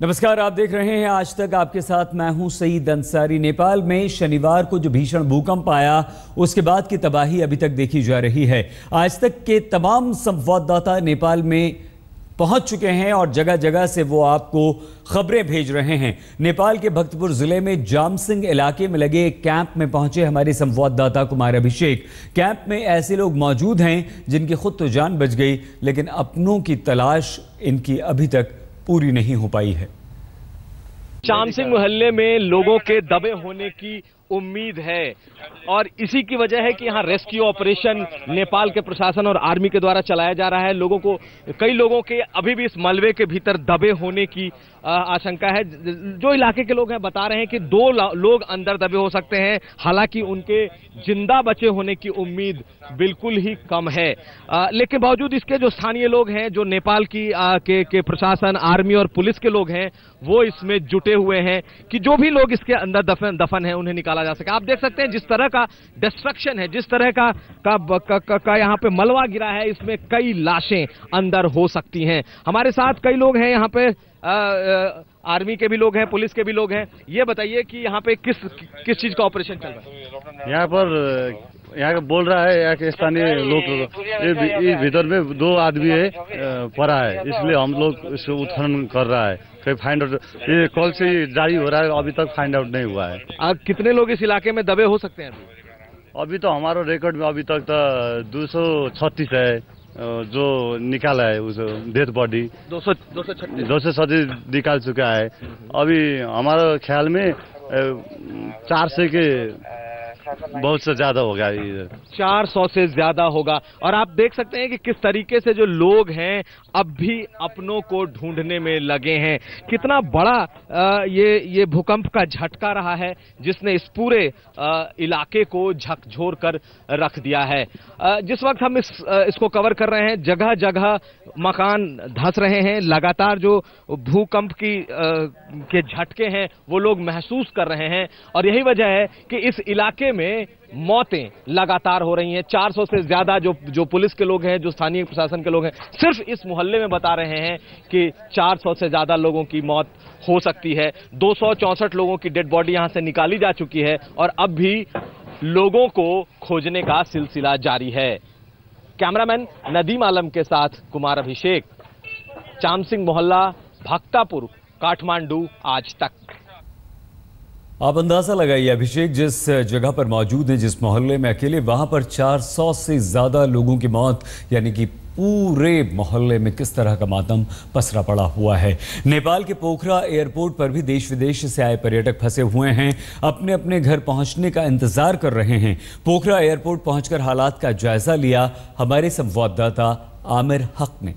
नमस्कार, आप देख रहे हैं आज तक। आपके साथ मैं हूं सईद अंसारी। नेपाल में शनिवार को जो भीषण भूकंप आया उसके बाद की तबाही अभी तक देखी जा रही है। आज तक के तमाम संवाददाता नेपाल में पहुंच चुके हैं और जगह जगह से वो आपको खबरें भेज रहे हैं। नेपाल के भक्तपुर जिले में जामसिंग इलाके में लगे एक कैंप में पहुंचे हमारे संवाददाता कुमार अभिषेक। कैंप में ऐसे लोग मौजूद हैं जिनकी खुद तो जान बच गई, लेकिन अपनों की तलाश इनकी अभी तक पूरी नहीं हो पाई है। जामसिंग मोहल्ले में लोगों के दबे होने की उम्मीद है और इसी की वजह है कि यहाँ रेस्क्यू ऑपरेशन नेपाल के प्रशासन और आर्मी के द्वारा चलाया जा रहा है। कई लोगों के अभी भी इस मलबे के भीतर दबे होने की आशंका है। जो इलाके के लोग हैं बता रहे हैं कि 2 लोग अंदर दबे हो सकते हैं, हालांकि उनके जिंदा बचे होने की उम्मीद बिल्कुल ही कम है। लेकिन बावजूद इसके जो स्थानीय लोग हैं, जो नेपाल के प्रशासन, आर्मी और पुलिस के लोग हैं, वो इसमें जुटे हुए हैं कि जो भी लोग इसके अंदर दफन हैं उन्हें निकाला जा सके। आप देख सकते हैं जिस तरह का डिस्ट्रक्शन है, जिस तरह का यहाँ पे मलबा गिरा है, इसमें कई लाशें अंदर हो सकती हैं। हमारे साथ कई लोग हैं यहाँ पे, आर्मी के भी लोग हैं, पुलिस के भी लोग हैं। ये बताइए कि यहाँ पे किस चीज का ऑपरेशन चल रहा है? यहाँ पर यहाँ बोल रहा है, यहाँ के स्थानीय लोग भीतर में 2 आदमी है पड़ा है, इसलिए हम लोग इसको उत्खनन कर रहा है। फाइंड आउट ये कल से जारी हो रहा है, अभी तक फाइंड आउट नहीं हुआ है। कितने लोग इस इलाके में दबे हो सकते हैं? अभी तो हमारा रिकॉर्ड में अभी तक तो 236 है जो निकाला है, उस डेथ बॉडी 236 निकाल चुका है। अभी हमारा ख्याल में 400 के बहुत से ज्यादा होगा, 400 से ज्यादा होगा। और आप देख सकते हैं कि किस तरीके से जो लोग हैं अब भी अपनों को ढूंढने में लगे हैं। कितना बड़ा ये भूकंप का झटका रहा है जिसने इस पूरे इलाके को झकझोर कर रख दिया है। जिस वक्त हम इसको कवर कर रहे हैं, जगह जगह मकान धंस रहे हैं। लगातार जो भूकंप के झटके हैं वो लोग महसूस कर रहे हैं और यही वजह है कि इस इलाके में मौतें लगातार हो रही हैं। 400 से ज्यादा जो पुलिस के लोग हैं, जो स्थानीय प्रशासन के लोग हैं, सिर्फ इस मोहल्ले में बता रहे हैं कि 400 से ज्यादा लोगों की मौत हो सकती है। 264 लोगों की डेड बॉडी यहां से निकाली जा चुकी है और अब भी लोगों को खोजने का सिलसिला जारी है। कैमरामैन नदीम आलम के साथ कुमार अभिषेक, जामसिंग मोहल्ला, भक्तापुर, काठमांडू, आज तक। आप अंदाजा लगाइए अभिषेक, जिस जगह पर मौजूद हैं, जिस मोहल्ले में अकेले, वहां पर 400 से ज्यादा लोगों की मौत, यानी कि पूरे मोहल्ले में किस तरह का मातम पसरा पड़ा हुआ है। नेपाल के पोखरा एयरपोर्ट पर भी देश विदेश से आए पर्यटक फंसे हुए हैं, अपने अपने घर पहुंचने का इंतजार कर रहे हैं। पोखरा एयरपोर्ट पहुंचकर हालात का जायजा लिया हमारे संवाददाता आमिर हक ने।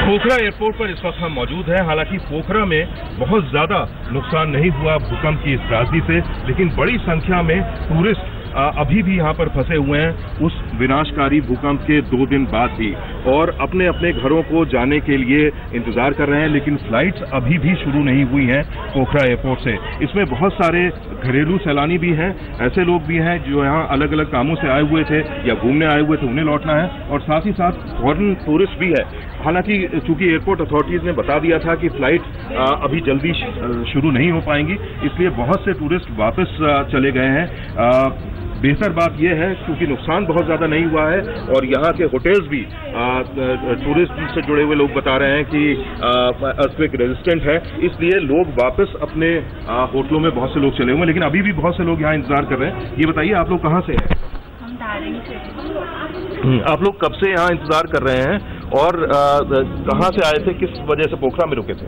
पोखरा एयरपोर्ट पर इस वक्त हम मौजूद हैं। हालांकि पोखरा में बहुत ज्यादा नुकसान नहीं हुआ भूकंप की इस त्रासदी से, लेकिन बड़ी संख्या में टूरिस्ट अभी भी यहाँ पर फंसे हुए हैं उस विनाशकारी भूकंप के 2 दिन बाद भी, और अपने अपने घरों को जाने के लिए इंतजार कर रहे हैं। लेकिन फ्लाइट्स अभी भी शुरू नहीं हुई हैं पोखरा एयरपोर्ट से। इसमें बहुत सारे घरेलू सैलानी भी हैं, ऐसे लोग भी हैं जो यहाँ अलग अलग कामों से आए हुए थे या घूमने आए हुए थे, उन्हें लौटना है, और साथ ही साथ फॉरेन टूरिस्ट भी है। हालांकि चूंकि एयरपोर्ट अथॉरिटीज ने बता दिया था कि फ्लाइट अभी जल्दी शुरू नहीं हो पाएंगी, इसलिए बहुत से टूरिस्ट वापस चले गए हैं। बेहतर बात यह है क्योंकि नुकसान बहुत ज्यादा नहीं हुआ है और यहाँ के होटल्स भी टूरिस्ट से जुड़े हुए लोग बता रहे हैं कि अर्थक्वेक रेजिस्टेंट है, इसलिए लोग वापस अपने होटलों में बहुत से लोग चले हुए हैं। लेकिन अभी भी बहुत से लोग यहाँ इंतजार कर रहे हैं। ये बताइए, आप लोग कहाँ से हैं? आप लोग कब से यहाँ इंतजार कर रहे हैं और कहाँ से आए थे, किस वजह से पोखरा में रुके थे?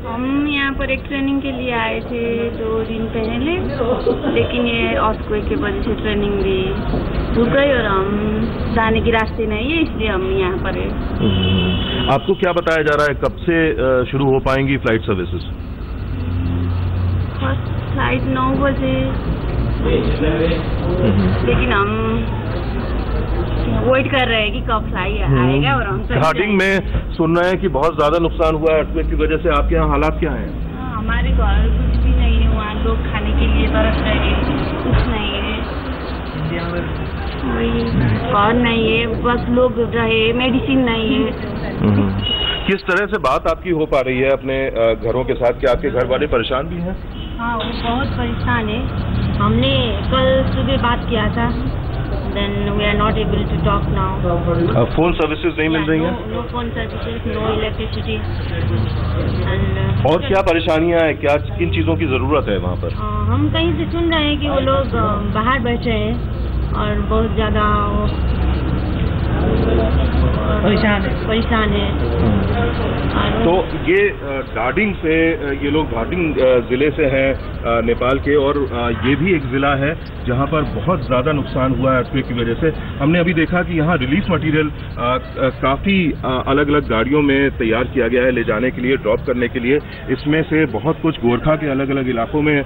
हम यहाँ पर एक ट्रेनिंग के लिए आए थे 2 दिन पहले, लेकिन ये अर्थक्वेक की वजह से ट्रेनिंग भी रुक गई और हम जाने की रास्ते नहीं है, इसलिए हम यहाँ पर है। आपको क्या बताया जा रहा है, कब से शुरू हो पाएंगी फ्लाइट सर्विसेज? फ्लाइट 9 बजे, लेकिन हम वेट कर रहे हैं कि कब फ्लाइट आएगा और हम घाटिंग में सुन रहे हैं कि बहुत ज्यादा नुकसान हुआ है अर्थक्वेक की वजह से। आपके यहाँ हालात क्या हैं? हमारे घर कुछ भी नहीं है, वहाँ लोग खाने के लिए तरस रहे हैं, कुछ नहीं है, वही घर नहीं है, बस लोग रहे, मेडिसिन नहीं है। किस तरह से बात आपकी हो पा रही है अपने घरों के साथ? क्या आपके घर वाले परेशान भी हैं? हाँ, वो बहुत परेशान है। हमने कल सुबह बात किया था, then we are not able to talk now. Phone services नहीं मिल रही हैं? No phone services, no electricity. And और क्या परेशानियां हैं? क्या किन चीज़ों की ज़रूरत है वहाँ पर? हम कहीं से सुन रहे हैं कि वो लोग बाहर बैठे हैं और बहुत ज़्यादा परेशान है। तो ये डाडिंग से, ये लोग डाडिंग ज़िले से हैं नेपाल के, और ये भी एक ज़िला है जहाँ पर बहुत ज़्यादा नुकसान हुआ है अर्थक्वेक की वजह से। हमने अभी देखा कि यहाँ रिलीफ मटेरियल काफ़ी अलग अलग गाड़ियों में तैयार किया गया है ले जाने के लिए, ड्रॉप करने के लिए। इसमें से बहुत कुछ गोरखा के अलग अलग इलाकों में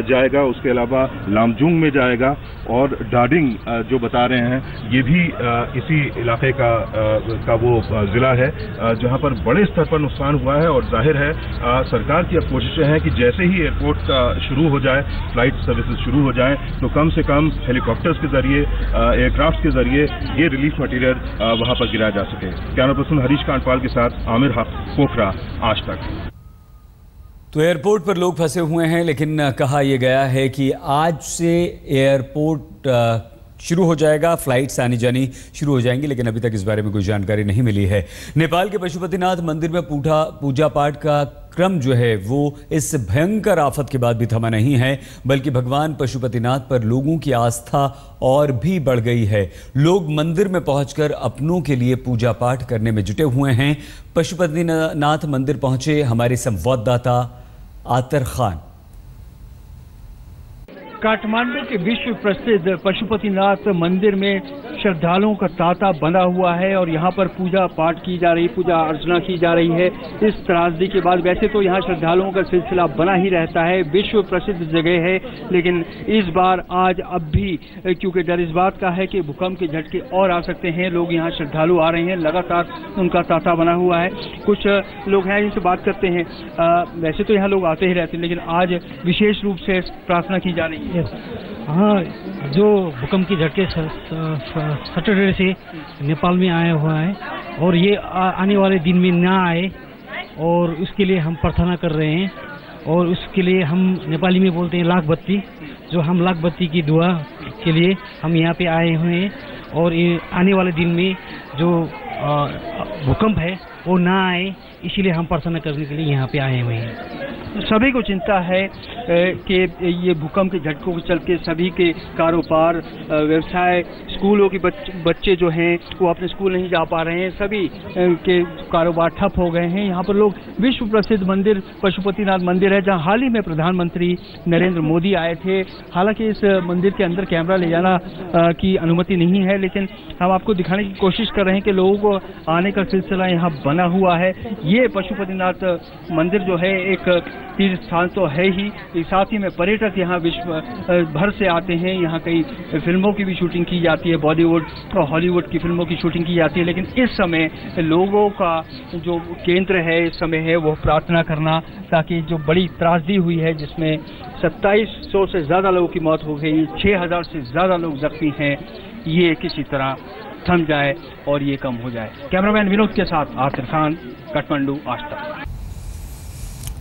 जाएगा, उसके अलावा लामजुंग में जाएगा, और डाडिंग जो बता रहे हैं ये भी इसी इलाके का वो ज़िला है जहाँ पर बड़े स्तर पर नुकसान हुआ है। और जाहिर है सरकार की अब कोशिशें हैं कि जैसे ही एयरपोर्ट शुरू हो जाए, फ्लाइट सर्विसेज शुरू हो जाए, तो कम से कम हेलीकॉप्टर्स के जरिए, एयरक्राफ्ट के जरिए ये रिलीफ मटेरियल वहाँ पर गिराया जा सके। कैमरा पर्सन हरीश कांडपाल के साथ आमिर हक, पोखरा, आज तक। तो एयरपोर्ट पर लोग फंसे हुए हैं, लेकिन कहा यह गया है कि आज से एयरपोर्ट शुरू हो जाएगा, फ्लाइट्स आनी जानी शुरू हो जाएंगी, लेकिन अभी तक इस बारे में कोई जानकारी नहीं मिली है। नेपाल के पशुपतिनाथ मंदिर में पूजा पाठ का क्रम जो है वो इस भयंकर आफत के बाद भी थमा नहीं है, बल्कि भगवान पशुपतिनाथ पर लोगों की आस्था और भी बढ़ गई है। लोग मंदिर में पहुंचकर अपनों के लिए पूजा पाठ करने में जुटे हुए हैं। पशुपतिनाथ मंदिर पहुंचे हमारे संवाददाता आतर खान। काठमांडू के विश्व प्रसिद्ध पशुपतिनाथ मंदिर में श्रद्धालुओं का तांता बंधा हुआ है और यहाँ पर पूजा पाठ की जा रही, पूजा अर्चना की जा रही है। इस त्रासदी के बाद वैसे तो यहाँ श्रद्धालुओं का सिलसिला बना ही रहता है, विश्व प्रसिद्ध जगह है, लेकिन इस बार आज अब भी क्योंकि डर इस बात का है कि भूकंप के झटके और आ सकते हैं, लोग यहाँ श्रद्धालु आ रहे हैं, लगातार उनका तांता बना हुआ है। कुछ लोग हैं जिनसे बात करते हैं, वैसे तो यहाँ लोग आते ही रहते हैं, लेकिन आज विशेष रूप से प्रार्थना की जा रही है। हाँ, जो भूकंप के झटके सैटरडे से नेपाल में आया हुआ है और ये आने वाले दिन में ना आए, और उसके लिए हम प्रार्थना कर रहे हैं। और उसके लिए हम नेपाली में बोलते हैं लाख बत्ती, जो हम लाख बत्ती की दुआ के लिए हम यहाँ पे आए हुए हैं। और ये आने वाले दिन में जो भूकंप है वो ना आए, इसीलिए हम प्रार्थना करने के लिए यहाँ पे आए हुए हैं। सभी को चिंता है कि ये भूकंप के झटकों के चलते सभी के कारोबार, व्यवसाय, स्कूलों के बच्चे जो हैं वो अपने स्कूल नहीं जा पा रहे हैं, सभी के कारोबार ठप हो गए हैं। यहाँ पर लोग विश्व प्रसिद्ध मंदिर पशुपतिनाथ मंदिर है, जहाँ हाल ही में प्रधानमंत्री नरेंद्र मोदी आए थे। हालांकि इस मंदिर के अंदर कैमरा ले जाना की अनुमति नहीं है, लेकिन हम आपको दिखाने की कोशिश कर रहे हैं कि लोगों को आने का सिलसिला यहाँ बना हुआ है। ये पशुपतिनाथ मंदिर जो है एक तीर्थ स्थान तो है ही, साथ ही में पर्यटक यहाँ विश्व भर से आते हैं। यहाँ कई फिल्मों की भी शूटिंग की जाती है, बॉलीवुड और हॉलीवुड की फिल्मों की शूटिंग की जाती है, लेकिन इस समय लोगों का जो केंद्र है इस समय है वो प्रार्थना करना, ताकि जो बड़ी त्रासदी हुई है जिसमें 2700 से ज़्यादा लोगों की मौत हो गई, 6000 से ज़्यादा लोग जख्मी हैं, ये किसी तरह थम जाए और ये कम हो जाए। कैमरामैन विनोद के साथ आतर खान, काठमांडू, आज तक।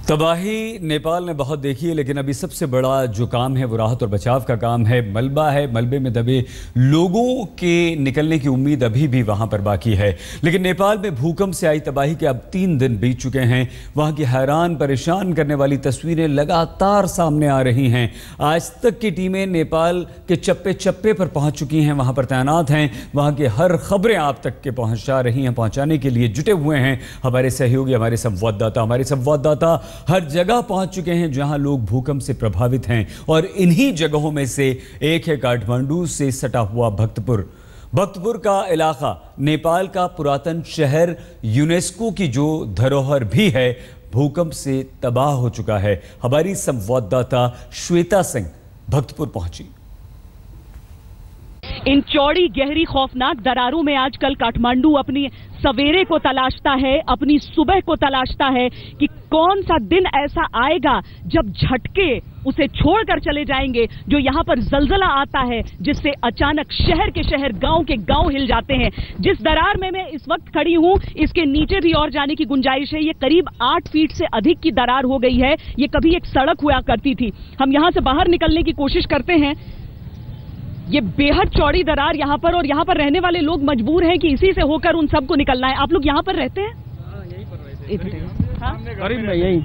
तबाही नेपाल ने बहुत देखी है, लेकिन अभी सबसे बड़ा जो काम है वो राहत और बचाव का काम है। मलबा है, मलबे में दबे लोगों के निकलने की उम्मीद अभी भी वहां पर बाकी है। लेकिन नेपाल में भूकंप से आई तबाही के अब 3 दिन बीत चुके हैं। वहां की हैरान परेशान करने वाली तस्वीरें लगातार सामने आ रही हैं। आज तक की टीमें नेपाल के चप्पे चप्पे पर पहुंच चुकी हैं, वहां पर तैनात हैं। वहां की हर खबरें आप तक के पहुंचा रही हैं, पहुंचाने के लिए जुटे हुए हैं हमारे सहयोगी, हमारे संवाददाता हर जगह पहुंच चुके हैं जहां लोग भूकंप से प्रभावित हैं। और इन्हीं जगहों में से एक है काठमांडू से सटा हुआ भक्तपुर का इलाका, नेपाल का पुरातन शहर, यूनेस्को की जो धरोहर भी है, भूकंप से तबाह हो चुका है। हमारी संवाददाता श्वेता सिंह भक्तपुर पहुंची। इन चौड़ी गहरी खौफनाक दरारों में आजकल काठमांडू अपनी सवेरे को तलाशता है, अपनी सुबह को तलाशता है कि कौन सा दिन ऐसा आएगा जब झटके उसे छोड़कर चले जाएंगे, जो यहाँ पर जलजला आता है जिससे अचानक शहर के शहर, गांव के गांव हिल जाते हैं। जिस दरार में मैं इस वक्त खड़ी हूँ, इसके नीचे भी और जाने की गुंजाइश है। ये करीब 8 फीट से अधिक की दरार हो गई है। ये कभी एक सड़क हुआ करती थी। हम यहाँ से बाहर निकलने की कोशिश करते हैं। ये बेहद चौड़ी दरार यहाँ पर, और यहाँ पर रहने वाले लोग मजबूर हैं कि इसी से होकर उन सबको निकलना है। आप लोग यहाँ पर रहते हैं? यहीं पर रहते हैं, गरीब में यही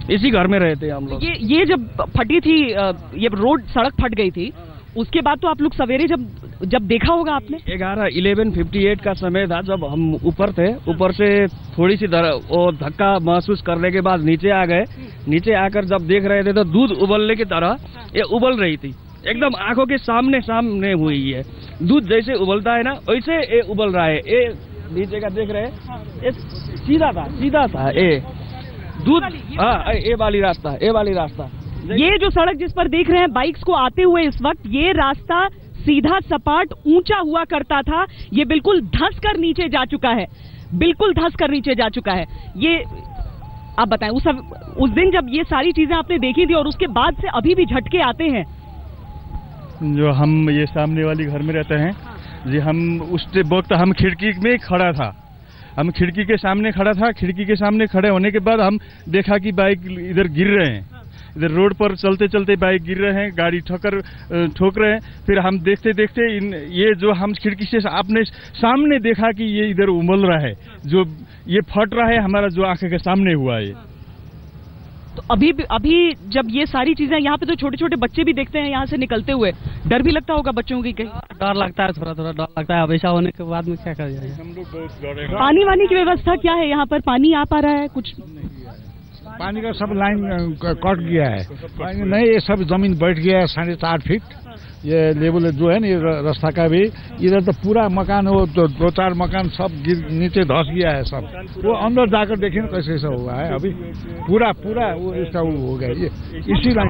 इसी घर में रहते हैं हम लोग। ये जब फटी थी, ये रोड सड़क फट गई थी, उसके बाद तो आप लोग सवेरे जब देखा होगा आपने? 11:58 का समय था जब हम ऊपर थे। ऊपर से थोड़ी सी धक्का महसूस करने के बाद नीचे आ गए। नीचे आकर जब देख रहे थे तो दूध उबलने की तरह ये उबल रही थी, एकदम आंखों के सामने हुई है। दूध जैसे उबलता है ना, वैसे ये उबल रहा है। ये नीचे का देख रहे हैं, ये सीधा था ये दूध। हाँ, ये वाली रास्ता। ये जो सड़क जिस पर देख रहे हैं बाइक्स को आते हुए इस वक्त, ये रास्ता सीधा सपाट ऊंचा हुआ करता था। ये बिल्कुल धंस कर नीचे जा चुका है। ये आप बताएं, उस दिन जब ये सारी चीजें आपने देखी थी और उसके बाद से अभी भी झटके आते हैं? जो हम ये सामने वाली घर में रहते हैं जी, हम उस वक्त हम खिड़की में खड़ा था। हम खिड़की के सामने खड़े होने के बाद हम देखा कि बाइक इधर गिर रहे हैं। इधर रोड पर चलते चलते बाइक गिर रहे हैं, गाड़ी ठोक रहे हैं। फिर हम देखते ये जो हम खिड़की से आपने सामने देखा कि ये इधर उमल रहा है, जो ये फट रहा है हमारा, जो आंखें के सामने हुआ है। तो अभी जब ये सारी चीजें, यहाँ पे तो छोटे छोटे बच्चे भी देखते हैं यहाँ से निकलते हुए, डर भी लगता होगा बच्चों की? कहीं डर लगता है, थोड़ा डर लगता है। अब ऐसा होने के बाद में क्या कर जाएगा? हम लोग बहुत डरेंगे। पानी वानी की व्यवस्था क्या है यहाँ पर? पानी आ पा रहा है? कुछ पानी का सब लाइन कट गया है, पानी नहीं, ये सब जमीन बैठ गया है 4.5 फीट। ये लेवल जो है ना, ये रास्ता का भी इधर तो पूरा मकान, वो 2-4 मकान सब नीचे धस गया है सब। वो अंदर जाकर देखिए ना कैसे ऐसा हुआ है। अभी पूरा वो इसका हो गया। ये इसी लाइन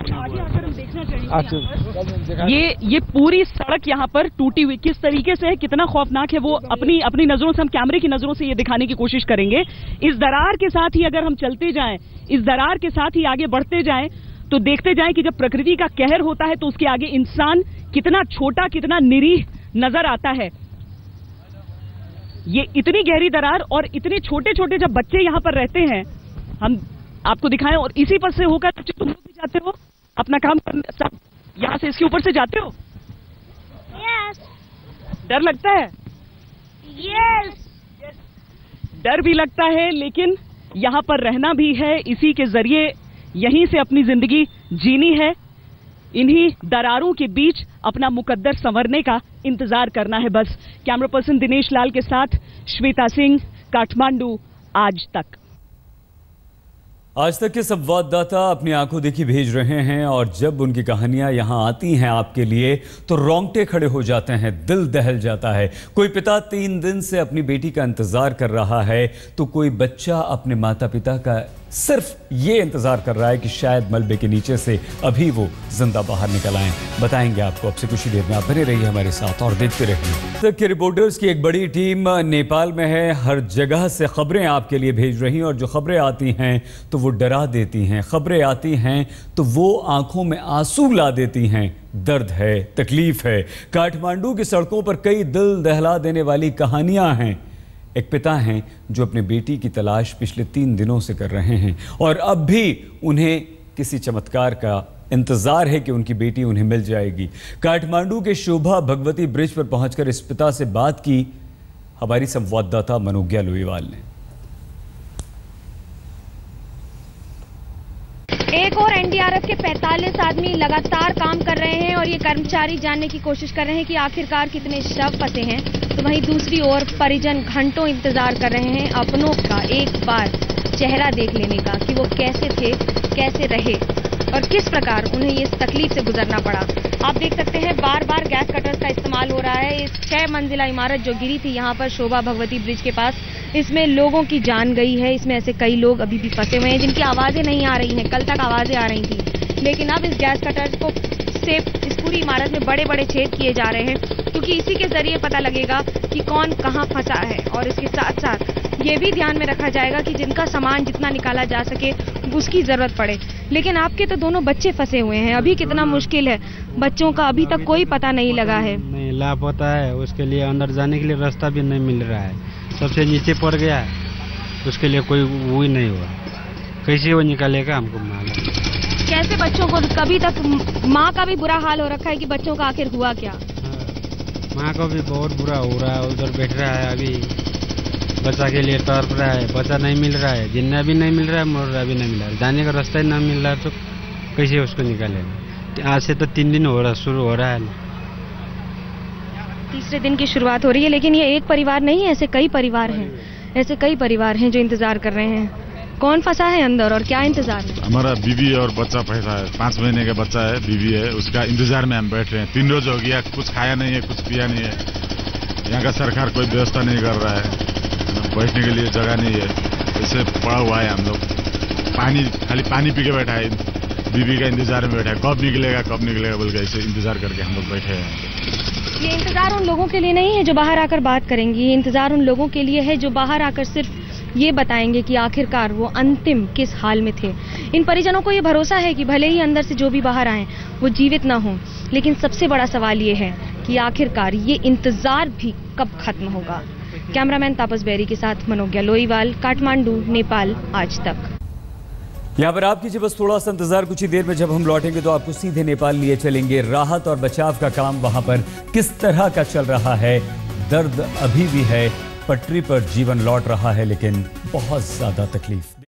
ये पूरी सड़क यहाँ पर टूटी हुई किस तरीके से है, कितना खौफनाक है, वो अपनी नजरों से, हम कैमरे की नजरों से ये दिखाने की कोशिश करेंगे। इस दरार के साथ ही अगर हम चलते जाएं, इस दरार के साथ ही आगे बढ़ते जाएं, तो देखते जाएं कि जब प्रकृति का कहर होता है तो उसके आगे इंसान कितना छोटा, कितना निरीह नजर आता है। ये इतनी गहरी दरार और इतने छोटे छोटे जब बच्चे यहाँ पर रहते हैं, हम आपको दिखाएं, और इसी पर से होकर तुम लोग भी जाते हो अपना काम करने, यहाँ से इसके ऊपर से जाते हो? यस। डर लगता है? यस। डर भी लगता है, लेकिन यहाँ पर रहना भी है, इसी के जरिए यहीं से अपनी जिंदगी जीनी है। इन्हीं दरारों के बीच अपना मुकद्दर संवरने का इंतजार करना है बस। कैमरा पर्सन दिनेश लाल के साथ श्वेता सिंह, काठमांडू, आज तक। आज तक के संवाददाता अपनी आंखों देखी भेज रहे हैं, और जब उनकी कहानियां यहां आती हैं आपके लिए तो रोंगटे खड़े हो जाते हैं, दिल दहल जाता है। कोई पिता 3 दिन से अपनी बेटी का इंतजार कर रहा है, तो कोई बच्चा अपने माता पिता का सिर्फ ये इंतजार कर रहा है कि शायद मलबे के नीचे से अभी वो जिंदा बाहर निकल आए। बताएंगे आपको अब से कुछ ही देर में। आप बने रहिए हमारे साथ और देखते रहिए। तक के रिपोर्टर्स की एक बड़ी टीम नेपाल में है, हर जगह से खबरें आपके लिए भेज रही हैं, और जो खबरें आती हैं तो वो डरा देती हैं, खबरें आती हैं तो वो आंखों में आंसू ला देती हैं। दर्द है, तकलीफ है। काठमांडू की सड़कों पर कई दिल दहला देने वाली कहानियां हैं। एक पिता हैं जो अपने बेटी की तलाश पिछले 3 दिनों से कर रहे हैं, और अब भी उन्हें किसी चमत्कार का इंतजार है कि उनकी बेटी उन्हें मिल जाएगी। काठमांडू के शोभा भगवती ब्रिज पर पहुंचकर इस पिता से बात की हमारी संवाददाता मनोज्ञा लोईवाल ने। एक और एनडीआरएफ के 45 आदमी लगातार काम कर रहे हैं, और ये कर्मचारी जानने की कोशिश कर रहे हैं कि आखिरकार कितने शव फंसे हैं। तो वहीं दूसरी ओर परिजन घंटों इंतजार कर रहे हैं अपनों का एक बार चेहरा देख लेने का, कि वो कैसे थे, कैसे रहे, और किस प्रकार उन्हें ये तकलीफ से गुजरना पड़ा। आप देख सकते हैं बार बार गैस कटर्स का इस्तेमाल हो रहा है। इस 6 मंजिला इमारत जो गिरी थी यहाँ पर शोभा भगवती ब्रिज के पास, इसमें लोगों की जान गई है। इसमें ऐसे कई लोग अभी भी फंसे हुए हैं जिनकी आवाजें नहीं आ रही हैं। कल तक आवाजें आ रही थी, लेकिन अब इस गैस कटर को से इस पूरी इमारत में बड़े बड़े छेद किए जा रहे हैं, क्योंकि क्योंकि इसी के जरिए पता लगेगा कि कौन कहाँ फंसा है। और इसके साथ साथ ये भी ध्यान में रखा जाएगा कि जिनका सामान जितना निकाला जा सके उसकी जरूरत पड़े। लेकिन आपके तो दोनों बच्चे फंसे हुए हैं, अभी कितना मुश्किल है, बच्चों का अभी तक कोई पता नहीं लगा है। नहीं लापता है, उसके लिए अंदर जाने के लिए रास्ता भी नहीं मिल रहा है, सबसे नीचे पड़ गया है, उसके लिए कोई वो ही नहीं हुआ, कैसे वो निकालेगा हमको मालूम। कैसे बच्चों को, कभी तक माँ का भी बुरा हाल हो रखा है कि बच्चों का आखिर हुआ क्या? माँ को भी बहुत बुरा हो रहा है, उधर बैठ रहा है, अभी बच्चा के लिए तड़प रहा है, बच्चा नहीं मिल रहा है, जिन्ना भी नहीं मिल रहा है, मर रहा भी नहीं मिल रहा है, जाने का रास्ता ही नहीं मिल रहा है, तो कैसे उसको निकालेगा। आज से तो 3 दिन हो रहा, शुरू हो रहा है, तीसरे दिन की शुरुआत हो रही है। लेकिन ये एक परिवार नहीं है, ऐसे कई परिवार हैं, ऐसे कई परिवार हैं जो इंतजार कर रहे हैं। कौन फंसा है अंदर और क्या इंतजार है? हमारा बीवी और बच्चा फंसा है, 5 महीने का बच्चा है, बीवी है, उसका इंतजार में हम बैठ रहे हैं। 3 रोज हो गया, कुछ खाया नहीं है, कुछ पिया नहीं है। यहाँ का सरकार कोई व्यवस्था नहीं कर रहा है, बैठने के लिए जगह नहीं है, ऐसे पड़ा हुआ है हम लोग। खाली पानी पी के बैठा है, बीवी का इंतजार में बैठा है, कब निकलेगा बोल के ऐसे इंतजार करके हम लोग बैठे हैं। ये इंतजार उन लोगों के लिए नहीं है जो बाहर आकर बात करेंगे, ये इंतजार उन लोगों के लिए है जो बाहर आकर सिर्फ ये बताएंगे कि आखिरकार वो अंतिम किस हाल में थे। इन परिजनों को ये भरोसा है कि भले ही अंदर से जो भी बाहर आए वो जीवित ना हों, लेकिन सबसे बड़ा सवाल ये है कि आखिरकार ये इंतजार भी कब खत्म होगा। कैमरामैन तापस बेरी के साथ मनोज्ञा लोईवाल, काठमांडू, नेपाल आज तक। यहाँ पर आप कीजिए बस थोड़ा सा इंतजार, कुछ ही देर में जब हम लौटेंगे तो आपको सीधे नेपाल लिए चलेंगे। राहत और बचाव का काम वहां पर किस तरह का चल रहा है, दर्द अभी भी है, पटरी पर जीवन लौट रहा है, लेकिन बहुत ज्यादा तकलीफ।